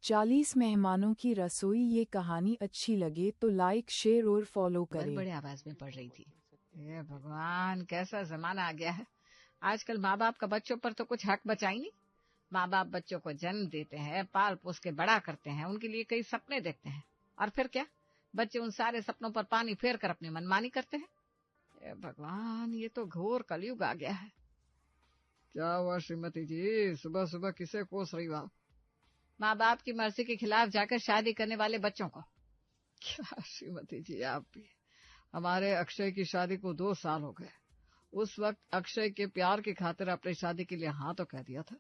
40 मेहमानों की रसोई। ये कहानी अच्छी लगे तो लाइक, शेयर और फॉलो करें। बड़े आवाज में पढ़ रही थी। ये भगवान, कैसा जमाना आ गया है। आजकल माँ बाप का बच्चों पर तो कुछ हक बचा ही नहीं। माँ बाप बच्चों को जन्म देते हैं, पाल पोस के बड़ा करते हैं, उनके लिए कई सपने देखते हैं, और फिर क्या, बच्चे उन सारे सपनों पर पानी फेर कर अपनी मनमानी करते हैं। ये भगवान, ये तो घोर कलयुग आ गया है। क्या हुआ श्रीमती जी, सुबह सुबह किसे कोस रही हो? माँ बाप की मर्जी के खिलाफ जाकर शादी करने वाले बच्चों को। क्या श्रीमती जी, आप भी। हमारे अक्षय की शादी को 2 साल हो गए। उस वक्त अक्षय के प्यार की खातिर अपनी शादी के लिए हाँ तो कह दिया था,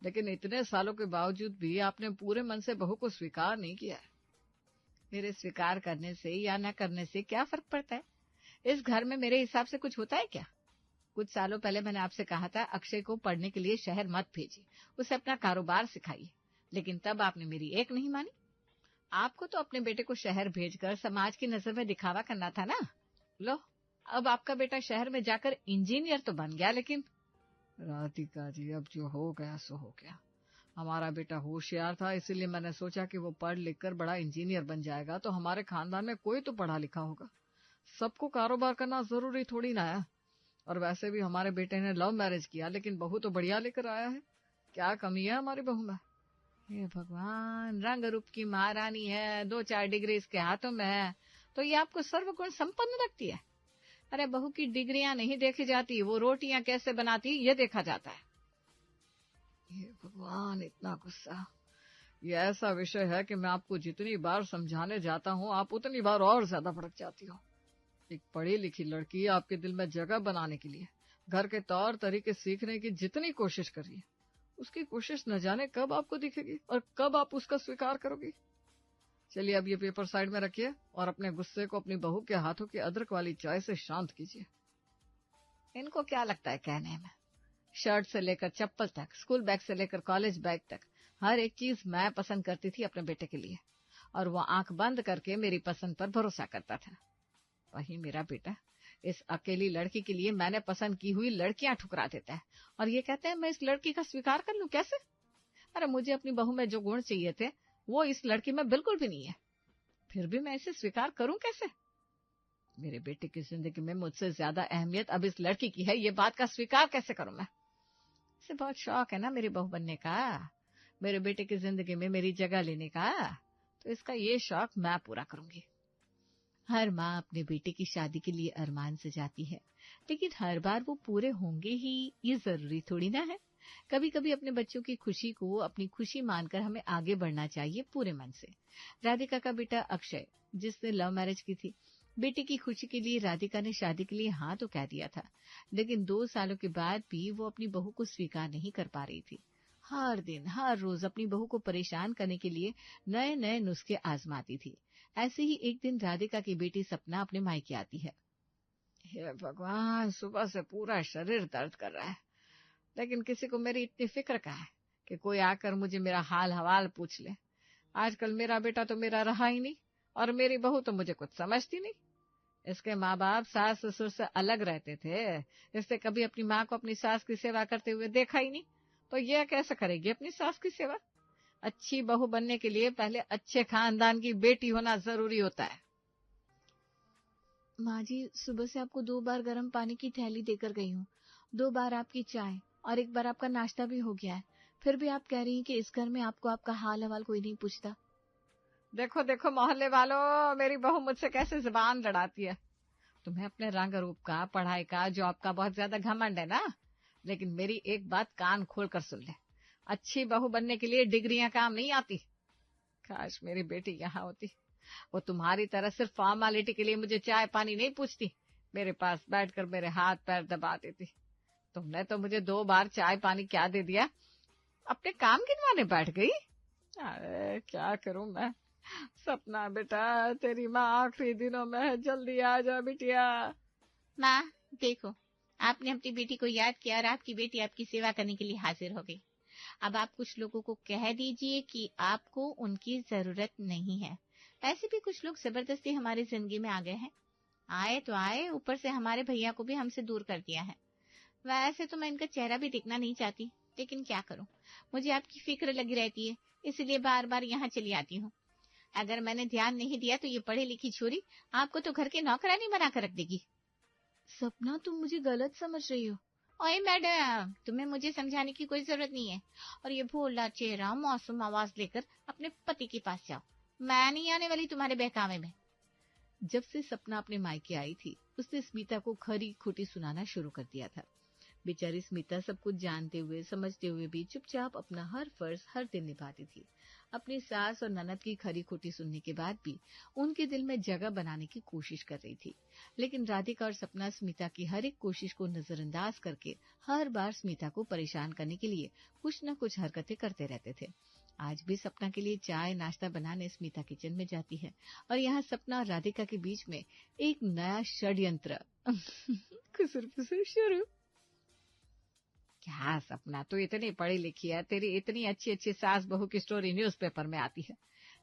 लेकिन इतने सालों के बावजूद भी आपने पूरे मन से बहू को स्वीकार नहीं किया है। मेरे स्वीकार करने से या न करने से क्या फर्क पड़ता है? इस घर में मेरे हिसाब से कुछ होता है क्या? कुछ सालों पहले मैंने आपसे कहा था अक्षय को पढ़ने के लिए शहर मत भेजिए, उसे अपना कारोबार सिखाइए, लेकिन तब आपने मेरी एक नहीं मानी। आपको तो अपने बेटे को शहर भेजकर समाज की नजर में दिखावा करना था ना। लो, अब आपका बेटा शहर में जाकर इंजीनियर तो बन गया, लेकिन राधिका जी, अब जो हो गया सो हो गया। हमारा बेटा होशियार था, इसीलिए मैंने सोचा कि वो पढ़ लिख कर बड़ा इंजीनियर बन जाएगा तो हमारे खानदान में कोई तो पढ़ा लिखा होगा। सबको कारोबार करना जरूरी थोड़ी ना है। और वैसे भी हमारे बेटे ने लव मैरिज किया, लेकिन बहू तो बढ़िया लेकर आया है। क्या कमी है हमारी बहू में? हे भगवान, रंग रूप की महारानी है, 2-4 डिग्री इसके हाथों में है, तो ये आपको सर्वगुण संपन्न लगती है? अरे बहू की डिग्रियां नहीं देखी जाती, वो रोटियां कैसे बनाती ये देखा जाता है। ये भगवान, इतना गुस्सा। ये ऐसा विषय है कि मैं आपको जितनी बार समझाने जाता हूँ आप उतनी बार और ज्यादा भड़क जाती हो। एक पढ़ी लिखी लड़की आपके दिल में जगह बनाने के लिए घर के तौर तरीके सीखने की जितनी कोशिश कर रही है, उसकी कोशिश न जाने कब आपको दिखेगी और कब आप उसका स्वीकार करोगी। चलिए, अब ये पेपर साइड में रखिए और अपने गुस्से को अपनी बहू के हाथों की अदरक वाली चाय से शांत कीजिए। इनको क्या लगता है कहने में? शर्ट से लेकर चप्पल तक, स्कूल बैग से लेकर कॉलेज बैग तक, हर एक चीज मैं पसंद करती थी अपने बेटे के लिए, और वो आंख बंद करके मेरी पसंद पर भरोसा करता था। वही मेरा बेटा इस अकेली लड़की के लिए मैंने पसंद की हुई लड़कियां ठुकरा देता है, और ये कहते हैं मैं इस लड़की का स्वीकार कर लूं। कैसे? अरे मुझे अपनी बहू में जो गुण चाहिए थे वो इस लड़की में बिल्कुल भी नहीं है, फिर भी मैं इसे स्वीकार करूं कैसे? मेरे बेटे की जिंदगी में मुझसे ज्यादा अहमियत अब इस लड़की की है, ये बात का स्वीकार कैसे करूं मैं? इसे बहुत शौक है ना मेरी बहू बनने का, मेरे बेटे की जिंदगी में मेरी जगह लेने का, तो इसका ये शौक मैं पूरा करूंगी। हर माँ अपने बेटे की शादी के लिए अरमान से जाती है, लेकिन हर बार वो पूरे होंगे ही ये जरूरी थोड़ी ना है। कभी कभी अपने बच्चों की खुशी को अपनी खुशी मानकर हमें आगे बढ़ना चाहिए पूरे मन से। राधिका का बेटा अक्षय, जिसने लव मैरिज की थी, बेटे की खुशी के लिए राधिका ने शादी के लिए हाँ तो कह दिया था, लेकिन 2 सालों के बाद भी वो अपनी बहू को स्वीकार नहीं कर पा रही थी। हर दिन हर रोज अपनी बहू को परेशान करने के लिए नए नए नुस्खे आजमाती थी। ऐसे ही एक दिन राधिका की बेटी सपना अपने मायके आती है। हे भगवान, सुबह से पूरा शरीर दर्द कर रहा है, लेकिन किसी को मेरी इतनी फिक्र का है कि कोई आकर मुझे मेरा हाल हवाल पूछ ले। आजकल मेरा बेटा तो मेरा रहा ही नहीं, और मेरी बहू तो मुझे कुछ समझती नहीं। इसके माँ बाप सास ससुर से अलग रहते थे, इससे कभी अपनी माँ को अपनी सास की सेवा करते हुए देखा ही नहीं, तो यह कैसे करेगी अपनी सास की सेवा? अच्छी बहू बनने के लिए पहले अच्छे खानदान की बेटी होना जरूरी होता है। माँ जी, सुबह से आपको 2 बार गर्म पानी की थैली देकर गई हूँ, 2 बार आपकी चाय और 1 बार आपका नाश्ता भी हो गया है, फिर भी आप कह रही हैं कि इस घर में आपको आपका हाल हवाल कोई नहीं पूछता। देखो देखो मोहल्ले वालों, मेरी बहू मुझसे कैसे जुबान लड़ाती है। तुम्हें अपने रंग रूप का, पढ़ाई का, जॉब का बहुत ज्यादा घमंड है ना, लेकिन मेरी एक बात कान खोल कर सुन ले, अच्छी बहू बनने के लिए डिग्रियां काम नहीं आती। काश मेरी बेटी यहाँ होती, वो तुम्हारी तरह सिर्फ फॉर्मेलिटी के लिए मुझे चाय पानी नहीं पूछती, मेरे पास बैठकर मेरे हाथ पैर दबा देती। तुमने तो मुझे 2 बार चाय पानी क्या दे दिया, अपने काम गिनवाने बैठ गई। अरे क्या करूं मैं। सपना बेटा, तेरी माँ आखिरी दिनों में है, जल्दी आ जा बिटिया। माँ देखो, आपने अपनी बेटी को याद किया और आपकी बेटी आपकी सेवा करने के लिए हाजिर हो गई। अब आप कुछ लोगों को कह दीजिए कि आपको उनकी जरूरत नहीं है। ऐसे भी कुछ लोग जबरदस्ती हमारी जिंदगी में आ गए हैं। आए तो आए, ऊपर से हमारे भैया को भी हमसे दूर कर दिया है। वैसे तो मैं इनका चेहरा भी देखना नहीं चाहती, लेकिन क्या करूं, मुझे आपकी फिक्र लगी रहती है, इसलिए बार बार यहाँ चली आती हूँ। अगर मैंने ध्यान नहीं दिया तो ये पढ़ी लिखी छोरी आपको तो घर के नौकरानी बना कर रख देगी। सपना, तुम मुझे गलत समझ रही हो। ओए मैडम, तुम्हें मुझे समझाने की कोई जरूरत नहीं है। और ये भोला चेहरा मौसम आवाज लेकर अपने पति के पास जाओ। मैं नहीं आने वाली तुम्हारे बहकावे में। जब से सपना अपने मायके आई थी, उसने स्मिता को खरी खोटी सुनाना शुरू कर दिया था। बेचारी स्मिता सब कुछ जानते हुए समझते हुए भी चुपचाप अपना हर फर्ज हर दिन निभाती थी। अपनी सास और ननद की खरी खोटी सुनने के बाद भी उनके दिल में जगह बनाने की कोशिश कर रही थी, लेकिन राधिका और सपना स्मिता की हर एक कोशिश को नजरअंदाज करके हर बार स्मिता को परेशान करने के लिए कुछ न कुछ हरकतें करते रहते थे। आज भी सपना के लिए चाय नाश्ता बनाने स्मिता किचन में जाती है और यहाँ सपना और राधिका के बीच में एक नया षड्यंत्र खुसर फुसर शुरू। क्या सपना, तू इतनी पढ़ी लिखी है, तेरी इतनी अच्छी अच्छी सास बहू की स्टोरी न्यूज़पेपर में आती है।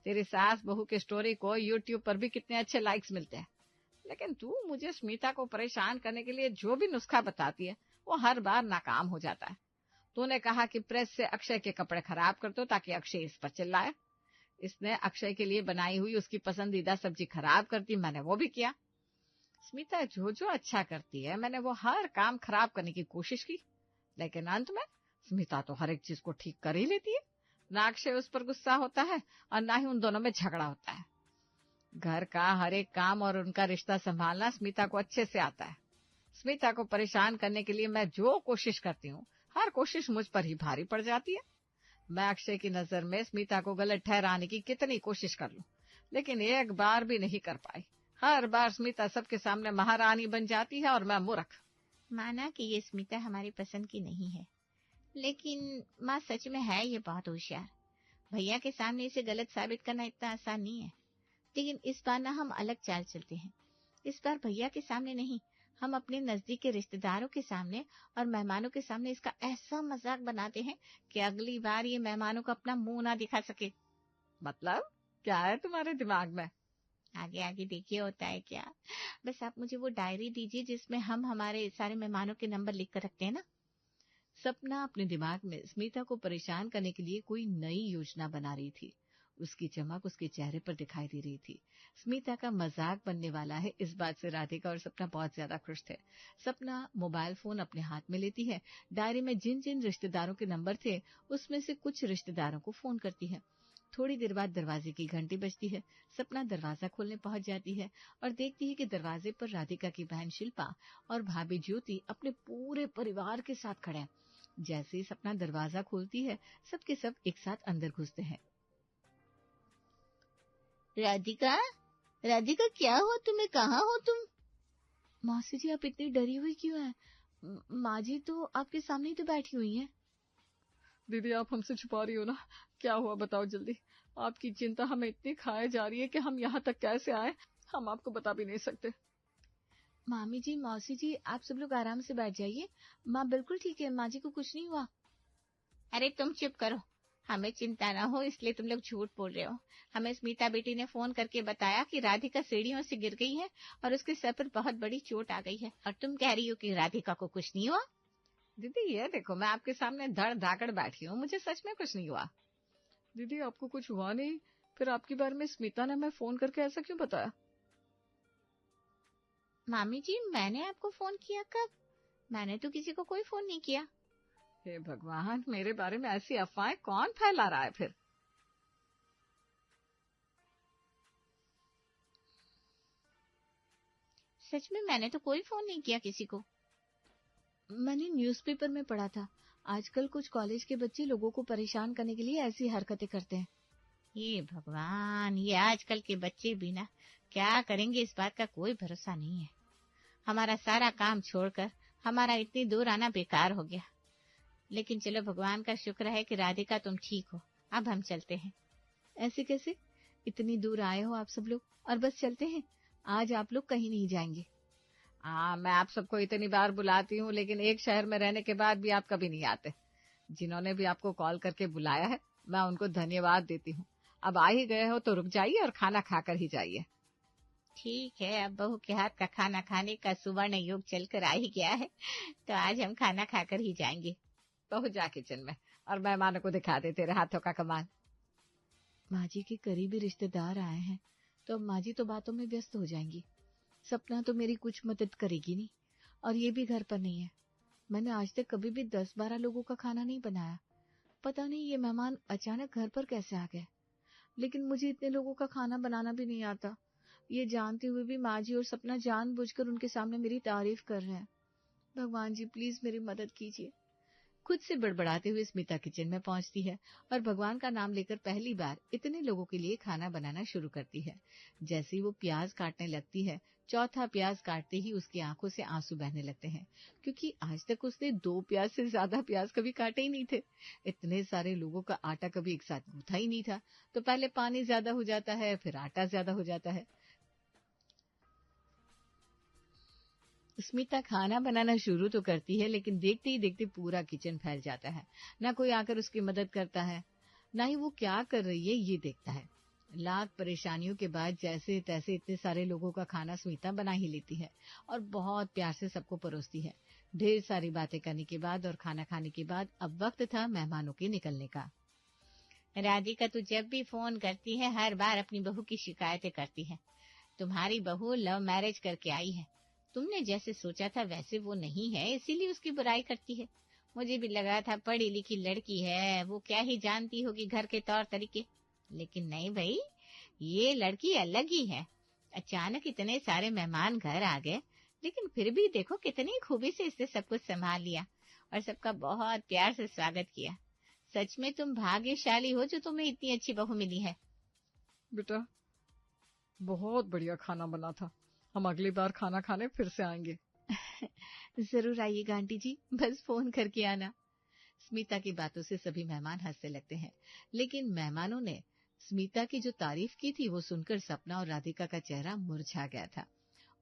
तेरी सास बहू की स्टोरी को यूट्यूब पर भी कितने अच्छे लाइक्स मिलते हैं, लेकिन तू मुझे स्मिता को परेशान करने के लिए जो भी नुस्खा बताती है वो हर बार नाकाम हो जाता है। तूने कहा कि प्रेस से अक्षय के कपड़े खराब कर दो ताकि अक्षय इस पर चिल्लाए। इसने अक्षय के लिए बनाई हुई उसकी पसंदीदा सब्जी खराब कर दी, मैंने वो भी किया। स्मिता जो जो अच्छा करती है मैंने वो हर काम खराब करने की कोशिश की, लेकिन अंत में स्मिता तो हर एक चीज को ठीक कर ही लेती है। ना अक्षय उस पर गुस्सा होता है और ना ही उन दोनों में झगड़ा होता है। घर का हर एक काम और उनका रिश्ता संभालना स्मिता को अच्छे से आता है। स्मिता को परेशान करने के लिए मैं जो कोशिश करती हूँ हर कोशिश मुझ पर ही भारी पड़ जाती है। मैं अक्षय की नजर में स्मिता को गलत ठहराने की कितनी कोशिश कर लूं, लेकिन एक बार भी नहीं कर पाई। हर बार स्मिता सबके सामने महारानी बन जाती है और मैं मूर्ख। माना कि ये स्मिता हमारी पसंद की नहीं है, लेकिन माँ सच में है ये बहुत होशियार। भैया के सामने इसे गलत साबित करना इतना आसान नहीं है। लेकिन इस बार ना हम अलग चाल चलते हैं। इस बार भैया के सामने नहीं, हम अपने नजदीक के रिश्तेदारों के सामने और मेहमानों के सामने इसका ऐसा मजाक बनाते हैं कि अगली बार ये मेहमानों को अपना मुंह ना दिखा सके। मतलब क्या है तुम्हारे दिमाग में? आगे आगे देखिए होता है क्या। बस आप मुझे वो डायरी दीजिए जिसमें हम हमारे सारे मेहमानों के नंबर लिख कर रखते हैं ना। सपना अपने दिमाग में स्मिता को परेशान करने के लिए कोई नई योजना बना रही थी। उसकी चमक उसके चेहरे पर दिखाई दे रही थी। स्मिता का मजाक बनने वाला है, इस बात से राधिका और सपना बहुत ज्यादा खुश थे। सपना मोबाइल फोन अपने हाथ में लेती है, डायरी में जिन जिन रिश्तेदारों के नंबर थे उसमें से कुछ रिश्तेदारों को फोन करती है। थोड़ी देर बाद दरवाजे की घंटी बजती है। सपना दरवाजा खोलने पहुंच जाती है और देखती है कि दरवाजे पर राधिका की बहन शिल्पा और भाभी ज्योति अपने पूरे परिवार के साथ खड़े हैं। जैसे ही सपना दरवाजा खोलती है सबके सब एक साथ अंदर घुसते हैं। राधिका, राधिका क्या हो तुम्हें, कहाँ हो तुम? मौसी जी, आप इतनी डरी हुई क्यों हैं? माँ जी तो आपके सामने ही तो बैठी हुई हैं। दीदी, आप हमसे छुपा रही हो ना? क्या हुआ बताओ जल्दी। आपकी चिंता हमें इतनी खाए जा रही है कि हम यहाँ तक कैसे आए हम आपको बता भी नहीं सकते। मामी जी, मौसी जी, आप सब लोग आराम से बैठ जाइए। माँ बिल्कुल ठीक है, माँ जी को कुछ नहीं हुआ। अरे तुम चुप करो, हमें चिंता ना हो इसलिए तुम लोग झूठ बोल रहे हो। हमें स्मिता बेटी ने फोन करके बताया कि राधिका सीढ़ियों से गिर गई है और उसके सर पर बहुत बड़ी चोट आ गई है, और तुम कह रही हो कि राधिका को कुछ नहीं हुआ। दीदी ये देखो, मैं आपके सामने धड़ धाकड़ बैठी हूँ, मुझे सच में कुछ नहीं हुआ। दीदी आपको कुछ हुआ नहीं, फिर आपके बारे में स्मिता ने हमें फोन करके ऐसा क्यों बताया? मामी जी, मैंने आपको फोन किया कब? मैंने तो किसी को कोई फोन नहीं किया। हे भगवान, मेरे बारे में ऐसी अफवाहें कौन फैला रहा है फिर? सच में मैंने तो कोई फोन नहीं किया किसी को। मैंने न्यूज़पेपर में पढ़ा था, आजकल कुछ कॉलेज के बच्चे लोगों को परेशान करने के लिए ऐसी हरकतें करते हैं। ये भगवान, ये आजकल के बच्चे भी ना क्या करेंगे इस बात का कोई भरोसा नहीं है। हमारा सारा काम छोड़कर हमारा इतनी दूर आना बेकार हो गया। लेकिन चलो, भगवान का शुक्र है कि राधिका तुम ठीक हो। अब हम चलते हैं। ऐसे कैसे? इतनी दूर आए हो आप सब लोग और बस चलते हैं? आज आप लोग कहीं नहीं जाएंगे। मैं आप सबको इतनी बार बुलाती हूँ, लेकिन एक शहर में रहने के बाद भी आप कभी नहीं आते। जिन्होंने भी आपको कॉल करके बुलाया है मैं उनको धन्यवाद देती हूँ। अब आ ही गए हो तो रुक जाइए और खाना खाकर ही जाइए। ठीक है, अब बहू के हाथ का खाना खाने का सुवर्ण योग चलकर आ ही गया है, तो आज हम खाना खाकर ही जाएंगे। बहू जा किचन में और मेहमानों को दिखा दे तेरे हाथों का कमाल। माँ जी के करीबी रिश्तेदार आए हैं, तो अब माँ जी तो बातों में व्यस्त हो जाएंगी। सपना तो मेरी कुछ मदद करेगी नहीं, और ये भी घर पर नहीं है। मैंने आज तक कभी भी 10-12 लोगों का खाना नहीं बनाया। पता नहीं ये मेहमान अचानक घर पर कैसे आ गए। लेकिन मुझे इतने लोगों का खाना बनाना भी नहीं आता। ये जानते हुए भी माँ जी और सपना जानबूझकर उनके सामने मेरी तारीफ कर रहे हैं। भगवान जी प्लीज मेरी मदद कीजिए। खुद से बड़बड़ाते हुए स्मिता किचन में पहुंचती है और भगवान का नाम लेकर पहली बार इतने लोगों के लिए खाना बनाना शुरू करती है। जैसे ही वो प्याज काटने लगती है, चौथा प्याज काटते ही उसकी आंखों से आंसू बहने लगते हैं, क्योंकि आज तक उसने 2 प्याज से ज्यादा प्याज कभी काटे ही नहीं थे। इतने सारे लोगों का आटा कभी एक साथ गूंथा ही नहीं था, तो पहले पानी ज्यादा हो जाता है, फिर आटा ज्यादा हो जाता है। स्मिता खाना बनाना शुरू तो करती है, लेकिन देखते ही देखते पूरा किचन फैल जाता है। ना कोई आकर उसकी मदद करता है, ना ही वो क्या कर रही है ये देखता है। लाख परेशानियों के बाद जैसे तैसे इतने सारे लोगों का खाना स्मिता बना ही लेती है और बहुत प्यार से सबको परोसती है। ढेर सारी बातें करने के बाद और खाना खाने के बाद अब वक्त था मेहमानों के निकलने का। राधिका तो जब भी फोन करती है हर बार अपनी बहू की शिकायतें करती है। तुम्हारी बहू लव मैरिज करके आई है, तुमने जैसे सोचा था वैसे वो नहीं है, इसीलिए उसकी बुराई करती है। मुझे भी लगा था पढ़ी लिखी लड़की है, वो क्या ही जानती होगी घर के तौर तरीके। लेकिन नहीं भाई, ये लड़की अलग ही है। अचानक इतने सारे मेहमान घर आ गए, लेकिन फिर भी देखो कितनी खूबी से इसने सब कुछ संभाल लिया और सबका बहुत प्यार से स्वागत किया। सच में तुम भाग्यशाली हो जो तुम्हें इतनी अच्छी बहू मिली है। बेटा, बहुत बढ़िया खाना बना था। हम अगली बार खाना खाने फिर से आएंगे। जरूर आइएगा आंटी जी, बस फोन करके आना। स्मिता की बातों से सभी मेहमान हंसने लगते हैं, लेकिन मेहमानों ने स्मिता की जो तारीफ की थी वो सुनकर सपना और राधिका का चेहरा मुरझा गया था।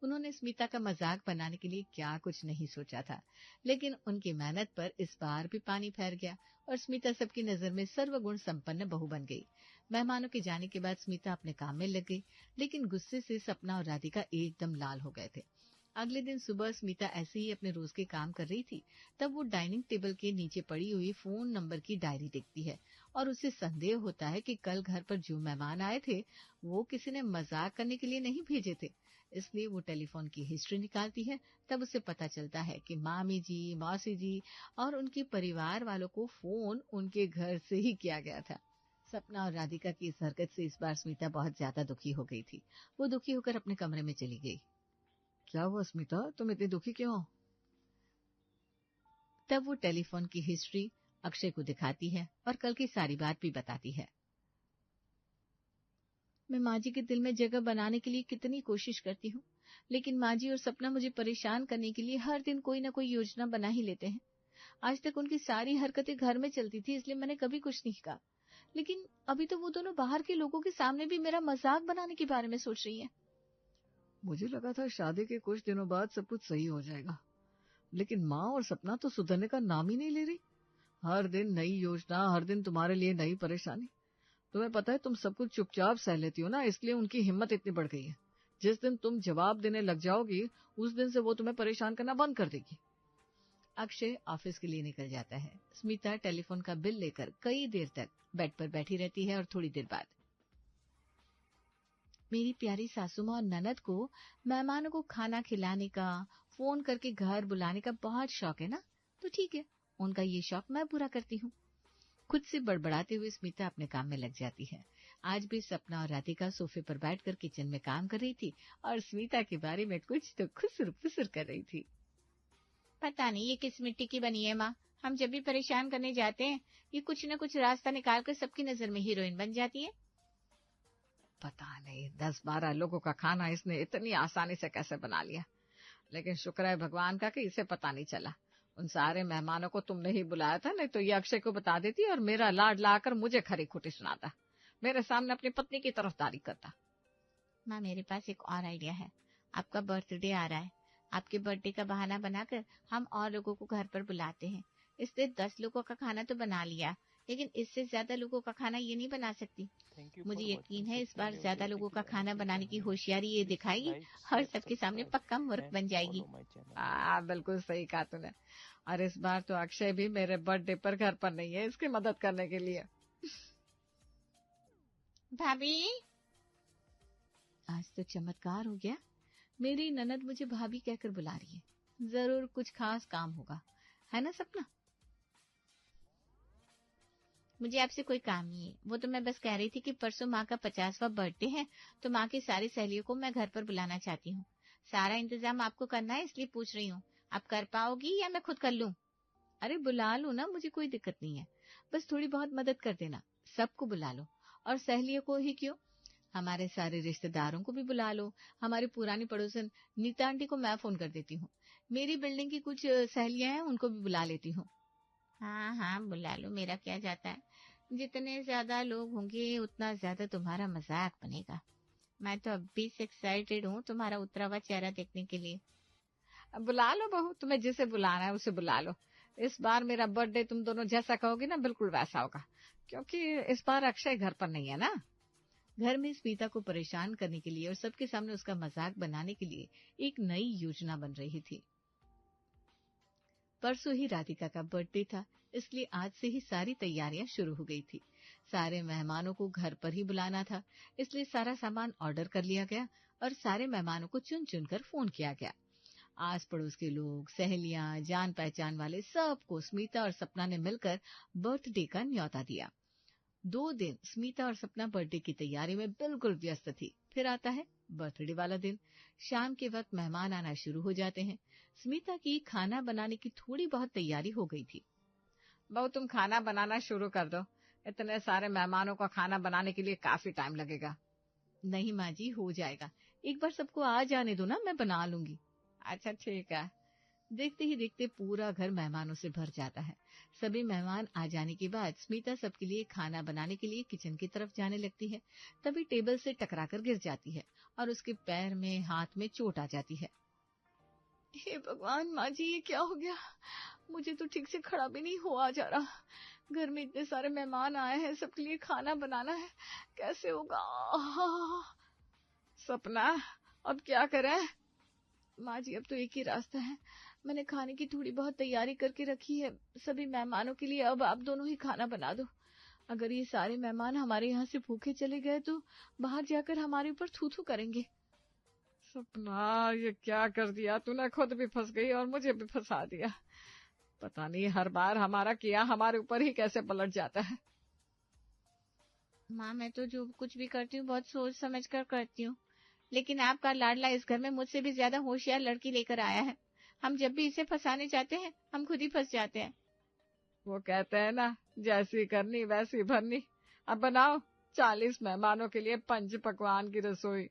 उन्होंने स्मिता का मजाक बनाने के लिए क्या कुछ नहीं सोचा था, लेकिन उनकी मेहनत पर इस बार भी पानी फेर गया और स्मिता सबकी नजर में सर्वगुण संपन्न बहू बन गई। मेहमानों के जाने के बाद स्मिता अपने काम में लग गई, लेकिन गुस्से से सपना और राधिका एकदम लाल हो गए थे। अगले दिन सुबह स्मिता ऐसे ही अपने रोज के काम कर रही थी, तब वो डाइनिंग टेबल के नीचे पड़ी हुई फोन नंबर की डायरी देखती है और उसे संदेह होता है कि कल घर पर जो मेहमान आए थे वो किसी ने मजाक करने के लिए नहीं भेजे थे। इसलिए वो टेलीफोन की हिस्ट्री निकालती है। तब उसे पता चलता है कि मामी जी, मौसी जी और उनके परिवार वालों को फोन उनके घर से ही किया गया था। सपना और राधिका की इस हरकत से इस बार स्मिता बहुत ज्यादा दुखी हो गई थी। वो दुखी होकर अपने कमरे में चली गई। क्या हुआ स्मिता, तुम इतनी दुखी क्यों हो? तब वो टेलीफोन की हिस्ट्री अक्षय को दिखाती है और कल की सारी बात भी बताती है। मैं माँ जी के दिल में जगह बनाने के लिए कितनी कोशिश करती हूँ, लेकिन माँ जी और सपना मुझे परेशान करने के लिए हर दिन कोई ना कोई योजना बना ही लेते हैं। आज तक उनकी सारी हरकतें घर में चलती थी, इसलिए मैंने कभी कुछ नहीं कहा, लेकिन अभी तो वो दोनों बाहर के लोगों के सामने भी मेरा मजाक बनाने के बारे में सोच रही हैं। मुझे लगा था शादी के कुछ दिनों बाद सब कुछ सही हो जाएगा, लेकिन माँ और सपना तो सुधरने का नाम ही नहीं ले रही। हर दिन नई योजना, हर दिन तुम्हारे लिए नई परेशानी। तुम्हें पता है तुम सब कुछ चुपचाप सह लेती हो ना, इसलिए उनकी हिम्मत इतनी बढ़ गई है। जिस दिन तुम जवाब देने लग जाओगी उस दिन से वो तुम्हें परेशान करना बंद कर देगी। अक्षय ऑफिस के लिए निकल जाता है। स्मिता टेलीफोन का बिल लेकर कई देर तक बेड पर बैठी रहती है और थोड़ी देर बाद, मेरी प्यारी सासू माँ और ननद को मेहमानों को खाना खिलाने का, फोन करके घर बुलाने का बहुत शौक है ना, तो ठीक है, उनका ये शौक मैं पूरा करती हूँ। खुद से बड़बड़ाते हुए स्मिता अपने काम में लग जाती है। आज भी सपना और राधिका सोफे पर बैठकर किचन में काम कर रही थी और स्मिता के बारे में कुछ तो खुसर फुसर कर रही थी। पता नहीं ये किस मिट्टी की बनी है माँ, हम जब भी परेशान करने जाते हैं ये कुछ न कुछ रास्ता निकाल कर सबकी नजर में हीरोइन बन जाती है। पता नहीं 10-12 लोगों का खाना इसने इतनी आसानी से कैसे बना लिया, लेकिन शुक्र है भगवान का कि इसे पता नहीं चला। उन सारे मेहमानों को तुमने ही बुलाया था, नहीं तो ये अक्षय को बता देती और मेरा लाड लाकर मुझे खरी खोटी सुनाता, मेरे सामने अपनी पत्नी की तरफदारी करता। माँ मेरे पास एक और आइडिया है। आपका बर्थडे आ रहा है, आपके बर्थडे का बहाना बनाकर हम और लोगों को घर पर बुलाते हैं। इससे 10 लोगों का खाना तो बना लिया, लेकिन इससे ज्यादा लोगों का खाना ये नहीं बना सकती। मुझे यकीन है इस बार ज्यादा लोगों का खाना बनाने की होशियारी ये दिखाएगी और सबके सामने पक्का मूर्ख बन जाएगी। बिल्कुल सही कहा तूने। और इस बार तो अक्षय भी मेरे बर्थडे पर घर पर नहीं है इसकी मदद करने के लिए। भाभी। आज तो चमत्कार हो गया, मेरी ननद मुझे भाभी कहकर बुला रही है। जरूर कुछ खास काम होगा, है ना सपना? मुझे आपसे कोई काम नहीं है, वो तो मैं बस कह रही थी कि परसों माँ का 50वां बर्थडे है, तो माँ की सारी सहेलियों को मैं घर पर बुलाना चाहती हूँ। सारा इंतजाम आपको करना है, इसलिए पूछ रही हूँ, आप कर पाओगी या मैं खुद कर लूँ? अरे बुला लो ना, मुझे कोई दिक्कत नहीं है, बस थोड़ी बहुत मदद कर देना। सबको बुला लो, और सहेलियों को ही क्यों, हमारे सारे रिश्तेदारों को भी बुला लो। हमारी पुरानी पड़ोसन नीता आंटी को मैं फोन कर देती हूँ। मेरी बिल्डिंग की कुछ सहेलियां हैं, उनको भी बुला लेती हूँ। हाँ हाँ, बुला लो, मेरा क्या जाता है। जितने ज्यादा लोग होंगे उतना ज्यादा तुम्हारा मजाक बनेगा। मैं तो अभी से एक्साइटेड हूँ तुम्हारा उतरा हुआ चेहरा देखने के लिए। अब बुला लो बहू, तुम्हें जिसे बुलाना है उसे बुला लो। इस बार मेरा बर्थडे तुम दोनों जैसा कहोगी ना, बिल्कुल वैसा होगा, क्योंकि इस बार अक्षय घर पर नहीं है ना। घर में स्मिता को परेशान करने के लिए और सबके सामने उसका मजाक बनाने के लिए एक नई योजना बन रही थी। परसों ही राधिका का बर्थडे था, इसलिए आज से ही सारी तैयारियां शुरू हो गई थी। सारे मेहमानों को घर पर ही बुलाना था, इसलिए सारा सामान ऑर्डर कर लिया गया और सारे मेहमानों को चुन चुन कर फोन किया गया। आस पड़ोस के लोग, सहेलियां, जान पहचान वाले सबको स्मिता और सपना ने मिलकर बर्थडे का न्योता दिया। 2 दिन स्मिता और सपना बर्थडे की तैयारी में बिल्कुल व्यस्त थी। फिर आता है बर्थडे वाला दिन। शाम के वक्त मेहमान आना शुरू हो जाते हैं। स्मिता की खाना बनाने की थोड़ी बहुत तैयारी हो गई थी। बहू तुम खाना बनाना शुरू कर दो, इतने सारे मेहमानों का खाना बनाने के लिए काफी टाइम लगेगा। नहीं माँ जी, हो जाएगा, एक बार सबको आ जाने दो ना, मैं बना लूंगी। अच्छा ठीक है। देखते ही देखते पूरा घर मेहमानों से भर जाता है। सभी मेहमान आ जाने के बाद स्मिता सबके लिए खाना बनाने के लिए किचन की तरफ जाने लगती है। तभी टेबल से टकराकर गिर जाती है और उसके पैर में, हाथ में चोट आ जाती है। हे भगवान माँ जी, ये क्या हो गया? मुझे तो ठीक से खड़ा भी नहीं हुआ जा रहा। घर में इतने सारे मेहमान आए हैं, सबके लिए खाना बनाना है, कैसे होगा? सपना, अब क्या करें? माँ जी, अब तो एक ही रास्ता है। मैंने खाने की थोड़ी बहुत तैयारी करके रखी है सभी मेहमानों के लिए। अब आप दोनों ही खाना बना दो। अगर ये सारे मेहमान हमारे यहाँ से भूखे चले गए तो बाहर जाकर हमारे ऊपर थू थू करेंगे। सपना, ये क्या कर दिया तूने, खुद भी फंस गई और मुझे भी फंसा दिया। पता नहीं हर बार हमारा किया हमारे ऊपर ही कैसे पलट जाता है। माँ, मैं तो जो कुछ भी करती हूँ बहुत सोच समझ कर करती हूँ, लेकिन आपका लाडला इस घर में मुझसे भी ज्यादा होशियार लड़की लेकर आया है। हम जब भी इसे फंसाने चाहते हैं, हम खुद ही फंस जाते हैं। वो कहते हैं ना, जैसी करनी वैसी भरनी। अब बनाओ 40 मेहमानों के लिए पंच पकवान की रसोई।